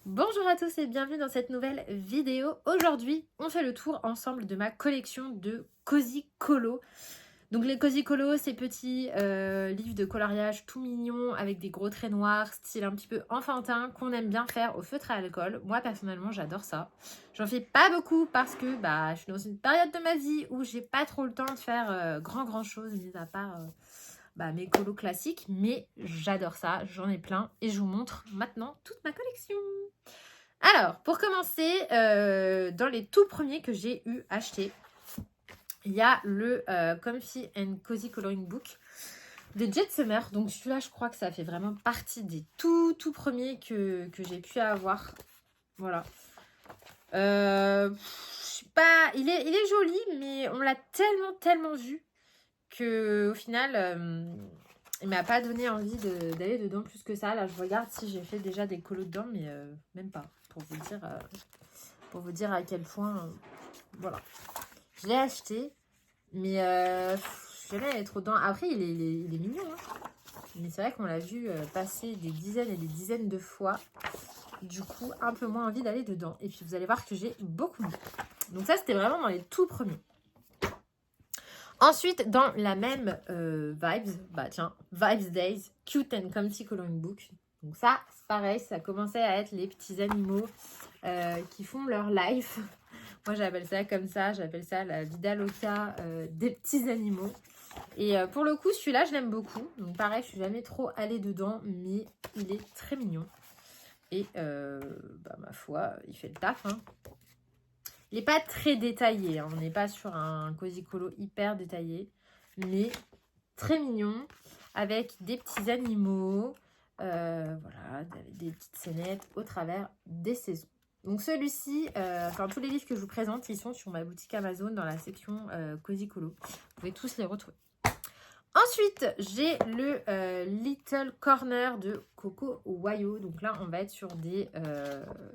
Bonjour à tous et bienvenue dans cette nouvelle vidéo. Aujourd'hui, on fait le tour ensemble de ma collection de Cozy Colo. Donc les Cozy Colo, ces petits livres de coloriage tout mignons avec des gros traits noirs, style un petit peu enfantin, qu'on aime bien faire au feutre à alcool. Moi personnellement, j'adore ça. J'en fais pas beaucoup parce que je suis dans une période de ma vie où j'ai pas trop le temps de faire grand chose, mis à part mes colos classiques. Mais j'adore ça, j'en ai plein et je vous montre maintenant toute ma collection. Alors, pour commencer, dans les tout premiers que j'ai eu acheté, il y a le Comfy and Cozy Coloring Book de Jet Summer. Donc celui-là, je crois que ça fait vraiment partie des tout premiers que j'ai pu avoir. Voilà. Je sais pas, il est joli, mais on l'a tellement vu que au final, il m'a pas donné envie d'aller dedans plus que ça. Là, je regarde si j'ai fait déjà des colos dedans, mais même pas. Pour vous dire à quel point, voilà. Je l'ai acheté, mais je vais jamais aller trop dedans. Après, il est mignon, hein. Mais c'est vrai qu'on l'a vu passer des dizaines et des dizaines de fois. Du coup, un peu moins envie d'aller dedans. Et puis, vous allez voir que j'ai beaucoup mis. Donc ça, c'était vraiment dans les tout premiers. Ensuite, dans la même vibes, Vibes Days, Cute and Comfy Coloring Book. Donc ça, c'est pareil, ça commençait à être les petits animaux qui font leur life. Moi, j'appelle ça comme ça, j'appelle ça la vida loca des petits animaux. Et pour le coup, celui-là, je l'aime beaucoup. Donc pareil, je suis jamais trop allée dedans, mais il est très mignon. Et ma foi, il fait le taf, hein. Il n'est pas très détaillé, hein. On n'est pas sur un Cozy Colo hyper détaillé, mais très mignon, avec des petits animaux, voilà, des petites scénettes au travers des saisons. Donc celui-ci, tous les livres que je vous présente, ils sont sur ma boutique Amazon dans la section Cozy Colo. Vous pouvez tous les retrouver. Ensuite, j'ai le Little Corner de Coco Wayo. Donc là, on va être sur des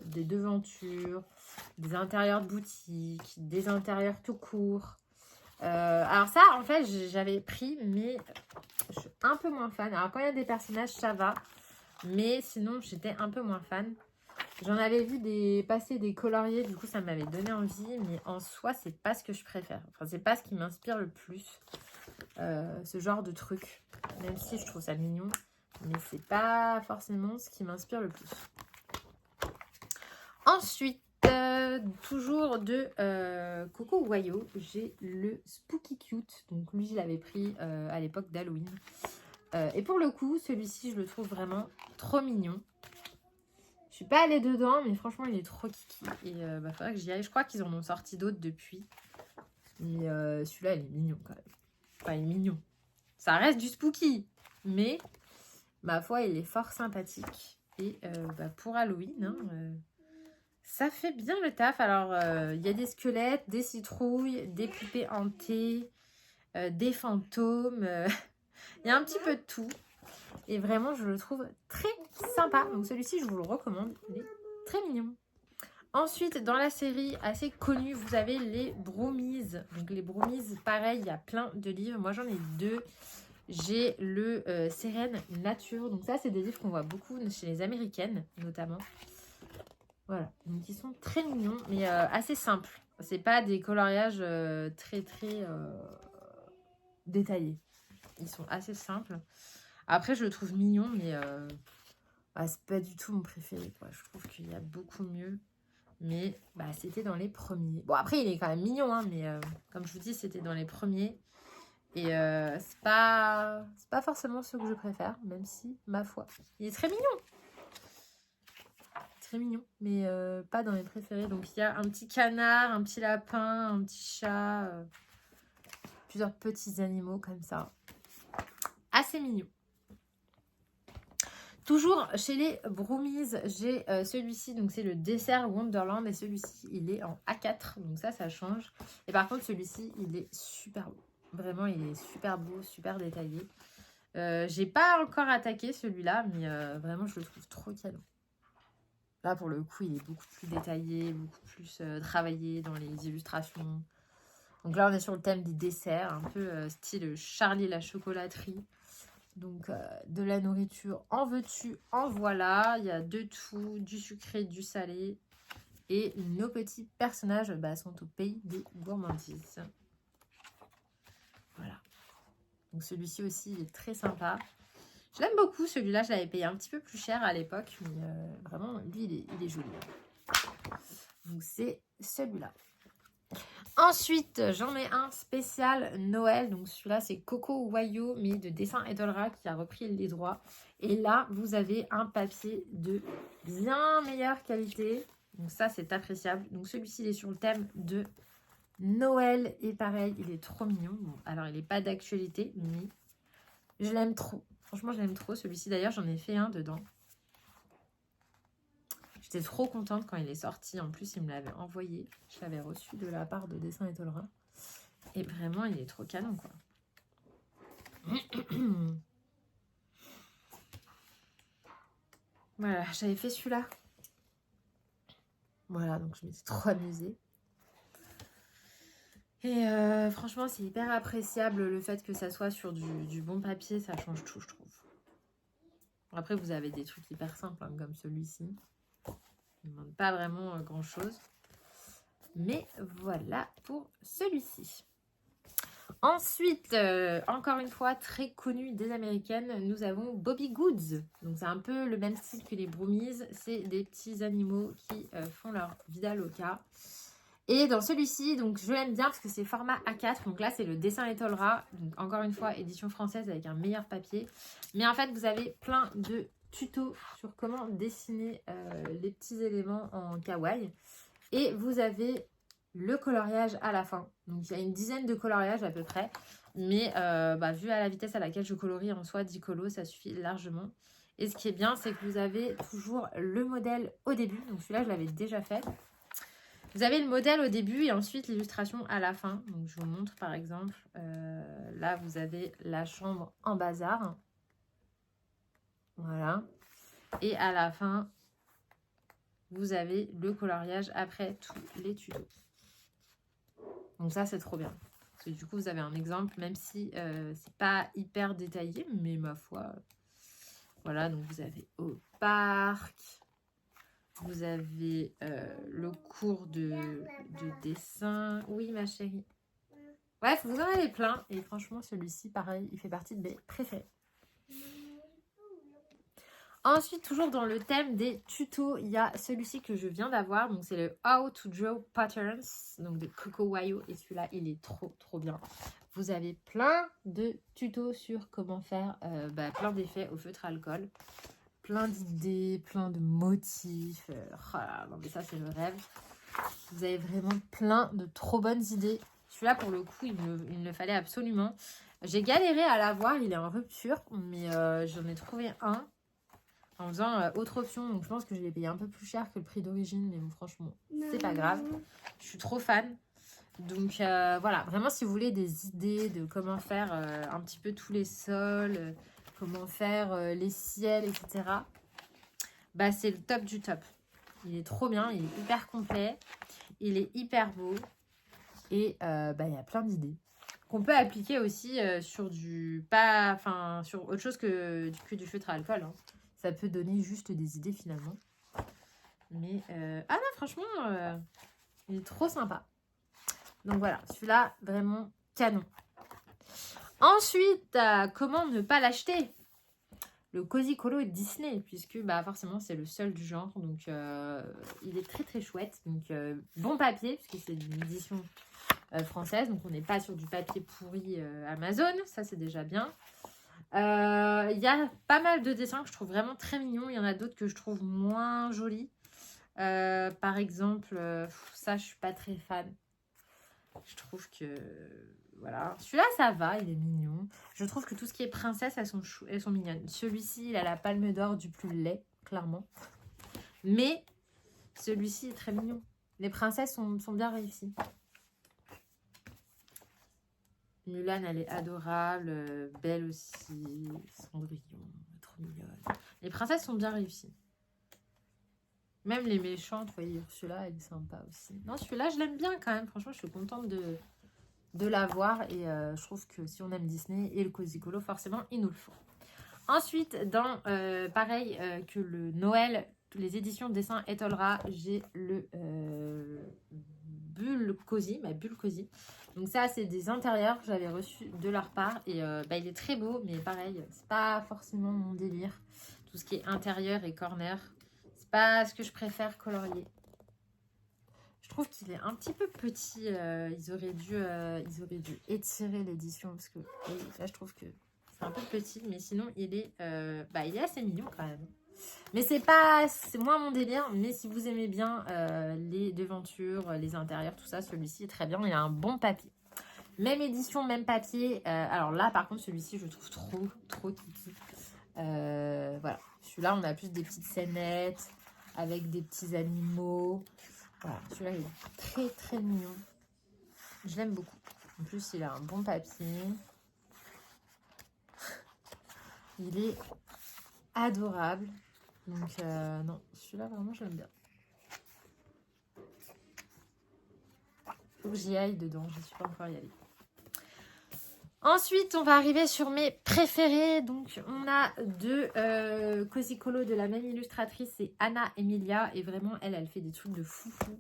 devantures, des intérieurs de boutique, des intérieurs tout court. Alors ça, en fait, j'avais pris, mais je suis un peu moins fan. Alors quand il y a des personnages, ça va. Mais sinon, j'étais un peu moins fan. J'en avais vu passer des coloriés, du coup, ça m'avait donné envie. Mais en soi, c'est pas ce que je préfère. Enfin, c'est pas ce qui m'inspire le plus. Ce genre de truc. Même si je trouve ça mignon. Mais c'est pas forcément ce qui m'inspire le plus. Ensuite, toujours de Coco Wayo, j'ai le Spooky Cute. Donc lui, je l'avais pris à l'époque d'Halloween. Et pour le coup, celui-ci, je le trouve vraiment trop mignon. Je suis pas allée dedans, mais franchement, il est trop kiki. Et faudrait que j'y aille. Je crois qu'ils en ont sorti d'autres depuis. Mais celui-là, il est mignon quand même. Enfin, il est mignon. Ça reste du spooky. Mais, ma foi, il est fort sympathique. Et pour Halloween, hein, ça fait bien le taf. Alors, il y a des squelettes, des citrouilles, des poupées hantées, des fantômes. Il y a un petit peu de tout. Et vraiment, je le trouve très sympa. Donc celui-ci, je vous le recommande. Il est très mignon. Ensuite, dans la série assez connue, vous avez les Broomies. Donc les Broomies, pareil, il y a plein de livres. Moi, j'en ai deux. J'ai le Sérène Nature. Donc ça, c'est des livres qu'on voit beaucoup chez les Américaines, notamment. Voilà. Donc ils sont très mignons, mais assez simples. C'est pas des coloriages très détaillés. Ils sont assez simples. Après, je le trouve mignon, mais c'est pas du tout mon préféré, quoi. Je trouve qu'il y a beaucoup mieux. Mais c'était dans les premiers. Bon, après, il est quand même mignon, hein, mais comme je vous dis, c'était dans les premiers. Et c'est pas forcément ce que je préfère, même si, ma foi, il est très mignon. Très mignon, mais pas dans mes préférés. Donc, il y a un petit canard, un petit lapin, un petit chat, plusieurs petits animaux comme ça. Assez mignon. Toujours chez les Broomies, j'ai celui-ci, donc c'est le dessert Wonderland, et celui-ci, il est en A4, donc ça change. Et par contre, celui-ci, il est super beau. Vraiment, il est super beau, super détaillé. J'ai pas encore attaqué celui-là, mais vraiment, je le trouve trop canon. Là, pour le coup, il est beaucoup plus détaillé, beaucoup plus travaillé dans les illustrations. Donc là, on est sur le thème des desserts, un peu style Charlie la chocolaterie. Donc, de la nourriture, en veux-tu, en voilà. Il y a de tout, du sucré, du salé. Et nos petits personnages sont au pays des gourmandises. Voilà. Donc, celui-ci aussi, il est très sympa. Je l'aime beaucoup, celui-là. Je l'avais payé un petit peu plus cher à l'époque. Mais vraiment, lui, il est joli. Donc, c'est celui-là. Ensuite, j'en ai un spécial Noël. Donc, celui-là, c'est Coco Wayo, mais de Dessin Edolra qui a repris les droits. Et là, vous avez un papier de bien meilleure qualité. Donc, ça, c'est appréciable. Donc, celui-ci, il est sur le thème de Noël. Et pareil, il est trop mignon. Bon, alors, il n'est pas d'actualité, mais je l'aime trop. Franchement, je l'aime trop. Celui-ci, d'ailleurs, j'en ai fait un dedans. J'étais trop contente quand il est sorti. En plus, il me l'avait envoyé. Je l'avais reçu de la part de Dessin Edolra. Et vraiment, il est trop canon, quoi. Voilà, j'avais fait celui-là. Voilà, donc je m'étais trop amusée. Et franchement, c'est hyper appréciable le fait que ça soit sur du bon papier. Ça change tout, je trouve. Après, vous avez des trucs hyper simples, hein, comme celui-ci. Il ne demande pas vraiment grand-chose. Mais voilà pour celui-ci. Ensuite, encore une fois, très connu des Américaines, nous avons Bobby Goods. Donc, c'est un peu le même style que les Broomies. C'est des petits animaux qui font leur vida loca. Et dans celui-ci, donc je l'aime bien parce que c'est format A4. Donc là, c'est le Dessin Edolra. Donc, encore une fois, édition française avec un meilleur papier. Mais en fait, vous avez plein de tutos sur comment dessiner les petits éléments en kawaii. Et vous avez le coloriage à la fin. Donc, il y a une dizaine de coloriages à peu près. Mais vu à la vitesse à laquelle je colorie en soi, 10 colos, ça suffit largement. Et ce qui est bien, c'est que vous avez toujours le modèle au début. Donc, celui-là, je l'avais déjà fait. Vous avez le modèle au début et ensuite l'illustration à la fin. Donc, je vous montre par exemple. Là, vous avez la chambre en bazar. Voilà. Et à la fin, vous avez le coloriage après tous les tutos. Donc ça, c'est trop bien. Parce que du coup, vous avez un exemple, même si c'est pas hyper détaillé, mais ma foi. Voilà, donc vous avez au parc. Vous avez le cours de dessin. Oui, ma chérie. Bref, vous en avez plein. Et franchement, celui-ci, pareil, il fait partie de mes préférés. Ensuite, toujours dans le thème des tutos, il y a celui-ci que je viens d'avoir. Donc, c'est le How to Draw Patterns, donc de Coco Wayo. Et celui-là, il est trop, trop bien. Vous avez plein de tutos sur comment faire plein d'effets au feutre alcool. Plein d'idées, plein de motifs. Non, mais ça, c'est le rêve. Vous avez vraiment plein de trop bonnes idées. Celui-là, pour le coup, il me le fallait absolument. J'ai galéré à l'avoir. Il est en rupture, mais j'en ai trouvé un en faisant autre option. Donc, je pense que je l'ai payé un peu plus cher que le prix d'origine. Mais bon, franchement, c'est pas grave. Je suis trop fan. Donc, voilà. Vraiment, si vous voulez des idées de comment faire un petit peu tous les sols... comment faire les ciels, etc. C'est le top du top. Il est trop bien, il est hyper complet, il est hyper beau. Et il y a plein d'idées qu'on peut appliquer aussi sur sur autre chose que du feutre à alcool. Hein. Ça peut donner juste des idées finalement. Mais non, franchement, il est trop sympa. Donc voilà, celui-là, vraiment canon. Ensuite, comment ne pas l'acheter? Le Cozy Colo Disney, puisque forcément c'est le seul du genre. Donc il est très très chouette. Donc bon papier, puisque c'est une édition française. Donc on n'est pas sur du papier pourri Amazon. Ça c'est déjà bien. Il y a pas mal de dessins que je trouve vraiment très mignons. Il y en a d'autres que je trouve moins jolis. Par exemple, ça je suis pas très fan. Je trouve que... Voilà. Celui-là, ça va, il est mignon. Je trouve que tout ce qui est princesse, elles sont mignonnes. Celui-ci, il a la palme d'or du plus laid, clairement. Mais celui-ci est très mignon. Les princesses sont bien réussies. Mulan, elle est adorable. Belle aussi. Cendrillon, trop mignonne. Les princesses sont bien réussies. Même les méchantes, vous voyez, celui-là, elle est sympa aussi. Non, celui-là, je l'aime bien quand même. Franchement, je suis contente de l'avoir. Et je trouve que si on aime Disney et le Cozy Colo, forcément, il nous le faut. Ensuite, dans pareil que le Noël, les éditions Dessin Etolra, j'ai le Bulle Cozy, ma Bulle Cozy. Donc ça, c'est des intérieurs que j'avais reçus de leur part. Et bah, il est très beau, mais pareil, c'est pas forcément mon délire. Tout ce qui est intérieur et corner, c'est pas ce que je préfère colorier. Je trouve qu'il est un petit peu petit. Ils auraient dû étirer l'édition parce que là, je trouve que c'est un peu petit, mais sinon, il est assez mignon quand même. Mais c'est moins mon délire. Mais si vous aimez bien les devantures, les intérieurs, tout ça, celui-ci est très bien. Il a un bon papier. Même édition, même papier. Alors là, par contre, celui-ci, je le trouve trop kiki. Voilà. Celui-là, on a plus des petites scénettes avec des petits animaux. Voilà, celui-là, il est très mignon. Je l'aime beaucoup. En plus, il a un bon papier. Il est adorable. Donc, non, celui-là, vraiment, je l'aime bien. Faut que j'y aille dedans. Je ne suis pas encore y allée. Ensuite, on va arriver sur mes préférés. Donc, on a deux Cozy Colo de la même illustratrice, c'est Anna Emilia. Et vraiment, elle fait des trucs de foufou.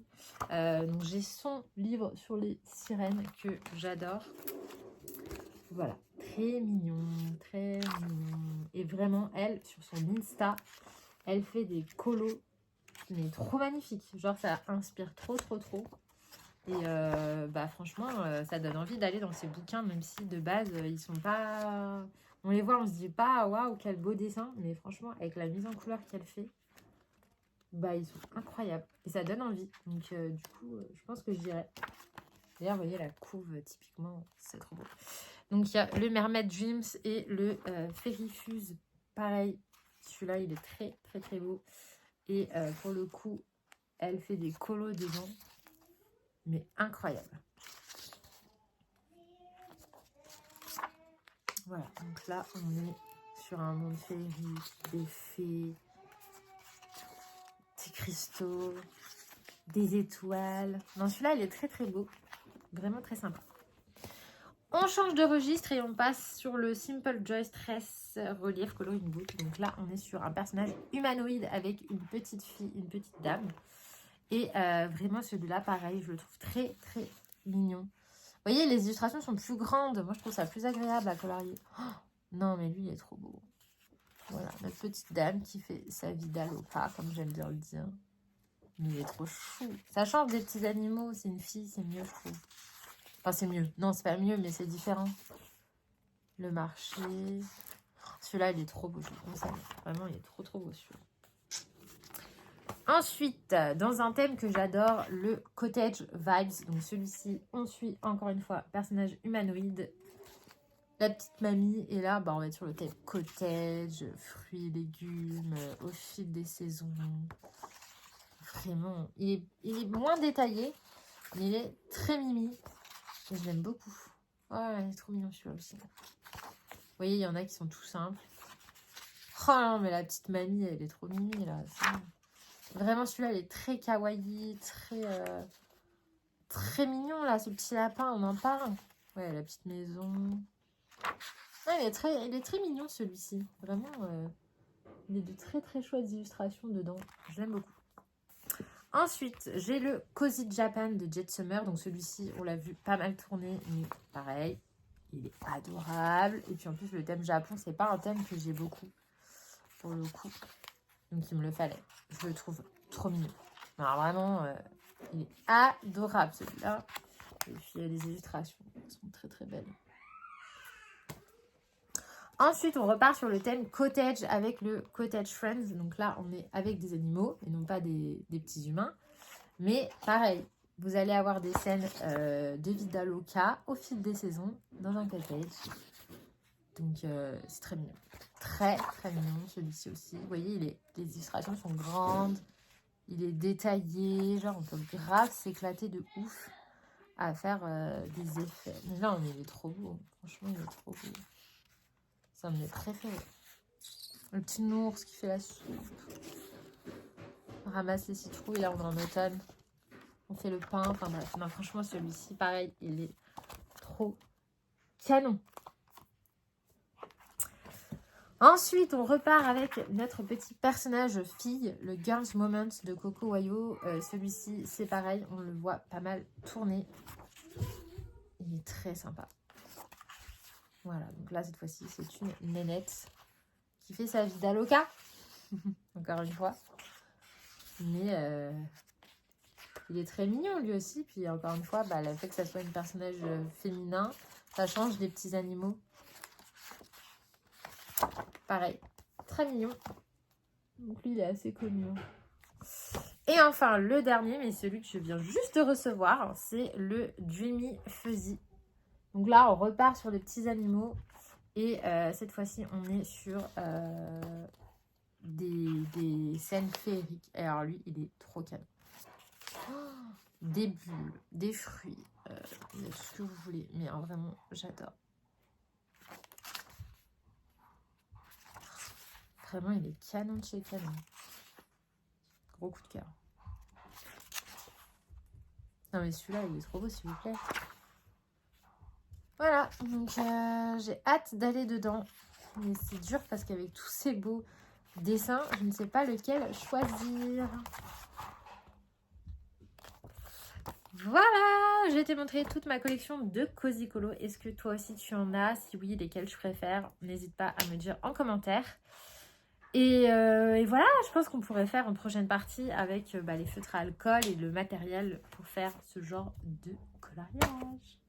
Donc, j'ai son livre sur les sirènes que j'adore. Voilà, très mignon. Et vraiment, elle, sur son Insta, elle fait des colos, mais trop magnifiques. Genre, ça inspire trop. Et franchement, ça donne envie d'aller dans ces bouquins, même si de base, ils sont pas... On les voit, on se dit pas, waouh, quel beau dessin. Mais franchement, avec la mise en couleur qu'elle fait, ils sont incroyables. Et ça donne envie. Donc, du coup, je pense que je dirais. D'ailleurs, vous voyez la couve, typiquement, c'est trop beau. Donc, il y a le Mermaid Dreams et le Fairy Fuse. Pareil, celui-là, il est très beau. Et pour le coup, elle fait des colos dedans. Mais incroyable. Voilà, donc là, on est sur un monde féerique, des fées, des cristaux, des étoiles. Non, celui-là, il est très beau. Vraiment très sympa. On change de registre et on passe sur le Simple Joy Stress Relief Coloring Book. Donc là, on est sur un personnage humanoïde avec une petite fille, une petite dame. Et vraiment, celui-là, pareil, je le trouve très mignon. Vous voyez, les illustrations sont plus grandes. Moi, je trouve ça plus agréable à colorier. Oh, non, mais lui, il est trop beau. Voilà, notre petite dame qui fait sa vida loca, comme j'aime bien le dire. Mais il est trop chou. Ça change des petits animaux. C'est une fille, c'est mieux, je trouve. Enfin, c'est mieux. Non, c'est pas mieux, mais c'est différent. Le marché. Celui-là, il est trop beau, je le conseille. Vraiment, il est trop beau, celui-là. Ensuite, dans un thème que j'adore, le Cottage Vibes. Donc celui-ci, on suit encore une fois personnage humanoïde, la petite mamie. Et là, on va être sur le thème cottage, fruits et légumes, au fil des saisons. Vraiment, il est moins détaillé, mais il est très mimi. Et je l'aime beaucoup. Ouais, il est trop mignon celui-là aussi. Vous voyez, il y en a qui sont tout simples. Oh non, mais la petite mamie, elle est trop mimi là. Vraiment, celui-là, il est très kawaii, très mignon, là, ce petit lapin, on en parle. Ouais, la petite maison. Ouais, il est très mignon, celui-ci. Vraiment, il y a de très chouettes illustrations dedans. Je l'aime beaucoup. Ensuite, j'ai le Cozy Japan de Jet Summer. Donc, celui-ci, on l'a vu pas mal tourner, mais pareil, il est adorable. Et puis, en plus, le thème Japon, c'est pas un thème que j'ai beaucoup, pour le coup. Donc, il me le fallait. Je le trouve trop mignon. Alors, vraiment, il est adorable, celui-là. Et puis, les illustrations sont très belles. Ensuite, on repart sur le thème cottage avec le Cottage Friends. Donc là, on est avec des animaux et non pas des petits humains. Mais pareil, vous allez avoir des scènes de vida loca au fil des saisons dans un cottage. Donc, c'est très mignon. Très mignon, celui-ci aussi. Vous voyez, les illustrations sont grandes. Il est détaillé. Genre, on peut grave s'éclater de ouf à faire des effets. Mais là, il est trop beau. Franchement, il est trop beau. C'est un de mes préférés. Le petit ours qui fait la soupe. On ramasse les citrouilles. Là, on est en automne. On fait le pain. Enfin bref. Non, franchement, celui-ci, pareil, il est trop canon. Ensuite, on repart avec notre petit personnage fille, le Girls Moment de Coco Wayo. Celui-ci, c'est pareil, on le voit pas mal tourner. Il est très sympa. Voilà, donc là, cette fois-ci, c'est une nénette qui fait sa vie d'Aloca. Encore une fois. Mais il est très mignon, lui aussi. Puis, encore une fois, le fait que ça soit un personnage féminin, ça change des petits animaux. Pareil, très mignon. Donc lui, il est assez connu. Et enfin, le dernier, mais celui que je viens juste de recevoir, c'est le Dreamy Fuzzy. Donc là, on repart sur les petits animaux. Et cette fois-ci, on est sur des scènes féeriques. Et alors lui, il est trop canon. Oh, des bulles, des fruits, ce que vous voulez. Mais vraiment, j'adore. Vraiment, il est canon de chez canon. Gros coup de cœur. Non mais celui-là, il est trop beau, s'il vous plaît. Voilà, donc j'ai hâte d'aller dedans. Mais c'est dur parce qu'avec tous ces beaux dessins, je ne sais pas lequel choisir. Voilà, j'ai été montrer toute ma collection de Cozy Colo. Est-ce que toi aussi tu en as? Si oui, lesquels je préfère? N'hésite pas à me dire en commentaire. Et voilà, je pense qu'on pourrait faire une prochaine partie avec les feutres à alcool et le matériel pour faire ce genre de coloriage.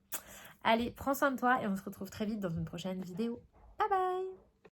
Allez, prends soin de toi et on se retrouve très vite dans une prochaine vidéo. Bye bye!